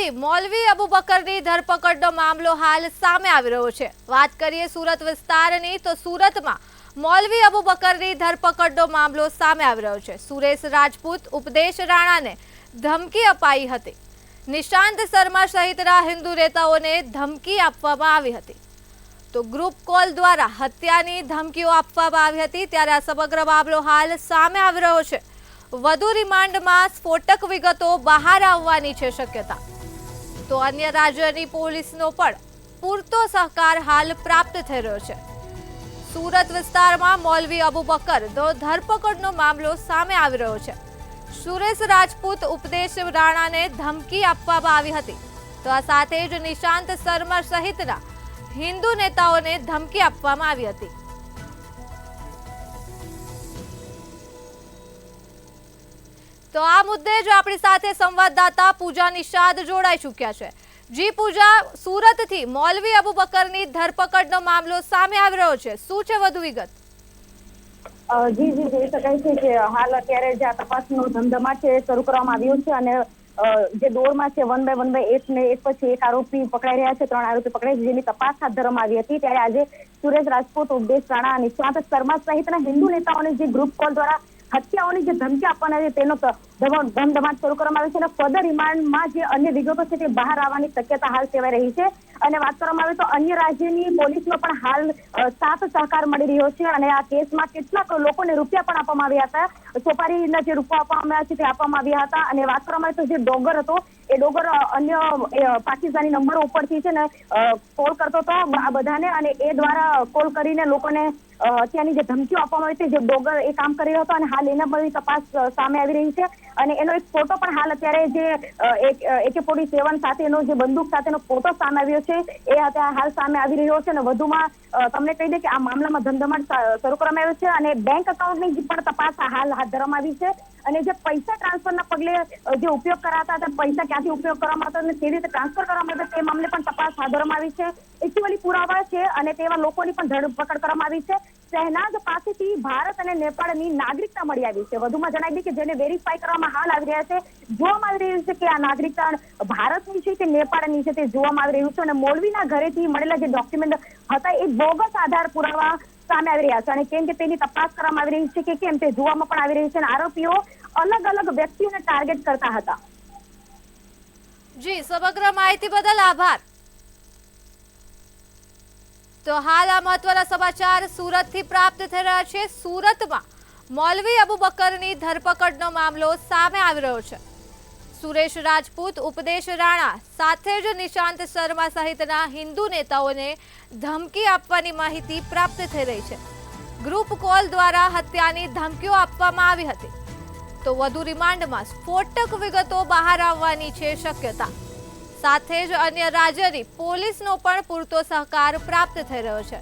સુરતથી મૌલવી અબુબકરની ધરપકડનો મામલો હાલ સામે આવી રહ્યો છે। વાત કરીએ સુરત વિસ્તારની તો સુરતમાં મૌલવી અબુબકરની ધરપકડનો મામલો સામે આવી રહ્યો છે। સુરેશ રાજપૂત ઉપદેશ રાણાને ધમકી અપાઈ હતી। નિશાંત શર્મા સહિતના હિન્દુ નેતાઓને ધમકી આપવામાં આવી હતી। તો ગ્રુપ કોલ દ્વારા હત્યાની ધમકીઓ આપવામાં આવી હતી। ત્યારે આ સમગ્ર મામલો હાલ સામે આવી રહ્યો છે। વધુ રિમાન્ડમાં સ્ફોટક વિગતો બહાર આવવાની છે શક્યતા। તો અન્ય રાજ્યની પોલીસનો પણ પૂરતો સહકાર હાલ પ્રાપ્ત થઈ રહ્યો છે। સુરત વિસ્તારમાં મૌલવી અબુબકરનો ધરપકડનો મામલો સામે આવી રહ્યો છે। સુરેશ રાજપૂત ઉપદેશ રાણાને ધમકી આપવામાં આવી હતી। તો આ સાથે જ નિશાંત શર્મા સહિતના હિન્દુ નેતાઓને ધમકી આપવામાં આવી હતી। તો આ મુદ્દે જ આપણી સાથે સંવાદદાતા પૂજા નિષાદ જોડાઈ ચૂક્યા છે। જી પૂજા, સુરતથી મૌલવી અબુબકરની ધરપકડનો મામલો સામે આવી રહ્યો છે, શું છે વધુ વિગત? જી જોઈ શકાય છે કે હાલ અત્યારે જે આ તપાસનો ધમધમાટ છે શરૂ કરવામાં આવ્યો છે અને જે દોરમાં છે વન બાય એક પછી એક આરોપી પકડાઈ રહ્યા છે, 3 આરોપી પકડાઈ છે, જેની તપાસ હાથ ધરવામાં આવી હતી। ત્યારે આજે સુરેશ રાજપૂત, ઉપદેશ રાણા, નિશાંત શર્મા સહિતના હિન્દુ નેતાઓને જે ગ્રુપ કોલ દ્વારા હત્યાઓની જે ધમકી આપવાના છે તેનો ધમધમાટ શરૂ કરવામાં આવ્યો છે અને ફર્ધર રિમાન્ડમાં જે અન્ય વિગતો છે તે બહાર આવવાની શક્યતા હાલ સેવાઈ રહી છે। અને વાત કરવામાં આવે તો અન્ય રાજ્યની પોલીસનો પણ હાલ સાથ સહકાર મળી રહ્યો છે અને આ કેસમાં કેટલાક લોકોને રૂપિયા પણ આપવામાં આવ્યા હતા। સોપારીના જે રૂપિયા આપવામાં આવ્યા છે તે આપવામાં આવ્યા હતા। અને વાત કરવામાં આવે તો જે ડોગર હતો એ ડોગર અન્ય પાકિસ્તાની નંબરો ઉપરથી છે ને કોલ કરતો હતો આ બધાને અને એ દ્વારા કોલ કરીને લોકોને ત્યાંની જે ધમકીઓ આપવામાં આવી હતી, જે ડોગર એ કામ કરી રહ્યો હતો અને હાલ એના બધી તપાસ સામે આવી રહી છે। અને એનો એક ફોટો પણ હાલ અત્યારે જે AK-47 સાથેનો જે બંદૂક સાથેનો ફોટો સામે આવ્યો છે એ અત્યારે હાલ સામે આવી રહ્યો છે। અને વધુમાં તમને કહી દે કે આ મામલામાં ધમધમાટ શરૂ કરવામાં આવ્યો છે અને બેંક એકાઉન્ટની પણ તપાસ હાલ હાથ ધરવામાં આવી છે। અને જે પૈસા ટ્રાન્સફરના પગલે જે ઉપયોગ કરાતા હતા, પૈસા ક્યાંથી ઉપયોગ કરવામાં આવતા અને કેવી રીતે ટ્રાન્સફર કરવામાં આવતા તે મામલે પણ તપાસ હાથ ધરવામાં આવી છે। એકચ્યુઅલી પુરાવા છે અને તેવા લોકોની પણ ધરપકડ કરવામાં આવી છે। શહેનાઝ પાસેથી ભારત અને નેપાળની નાગરિકતા મળી આવી છે। વધુમાં જણાવી દઈએ કે જેને વેરીફાઈ કરવામાં હાલ આવી રહ્યા છે, જોવામાં આવી રહ્યું છે કે આ નાગરિકતા ભારતની છે કે નેપાળની છે તે જોવામાં આવી રહ્યું છે। અને મૌલવીના ઘરેથી મળેલા જે ડોક્યુમેન્ટ હતા એ બોગસ આધાર પુરાવા સામે આવી રહ્યા છે અને કેમ કે તેની તપાસ કરવામાં આવી રહી છે કે કેમ તે જોવામાં પણ આવી રહી છે અને આરોપીઓ અલગ અલગ વ્યક્તિઓને ટાર્ગેટ કરતા હતા। જી, સમગ્ર માહિતી બદલ આભાર। તો હાલ આ મહત્વના સમાચાર સુરતથી પ્રાપ્ત થઈ રહ્યા છે। સુરતમાં મૌલવી અબુબકરની ધરપકડનો મામલો સામે આવી રહ્યો છે। સુરેશ રાજપૂત, ઉપદેશ રાણા સાથે જ નિશાંત શર્મા સહિતના હિન્દુ નેતાઓને ધમકી આપવાની માહિતી પ્રાપ્ત થઈ રહી છે। ગ્રુપ કોલ દ્વારા હત્યાની ધમકીઓ આપવામાં આવી હતી। તો વધુ રિમાન્ડમાં સ્ફોટક વિગતો બહાર આવવાની છે શક્યતા। સાથે જ અન્ય રાજ્યની પોલીસનો પણ પૂરતો સહકાર પ્રાપ્ત થઈ રહ્યો છે।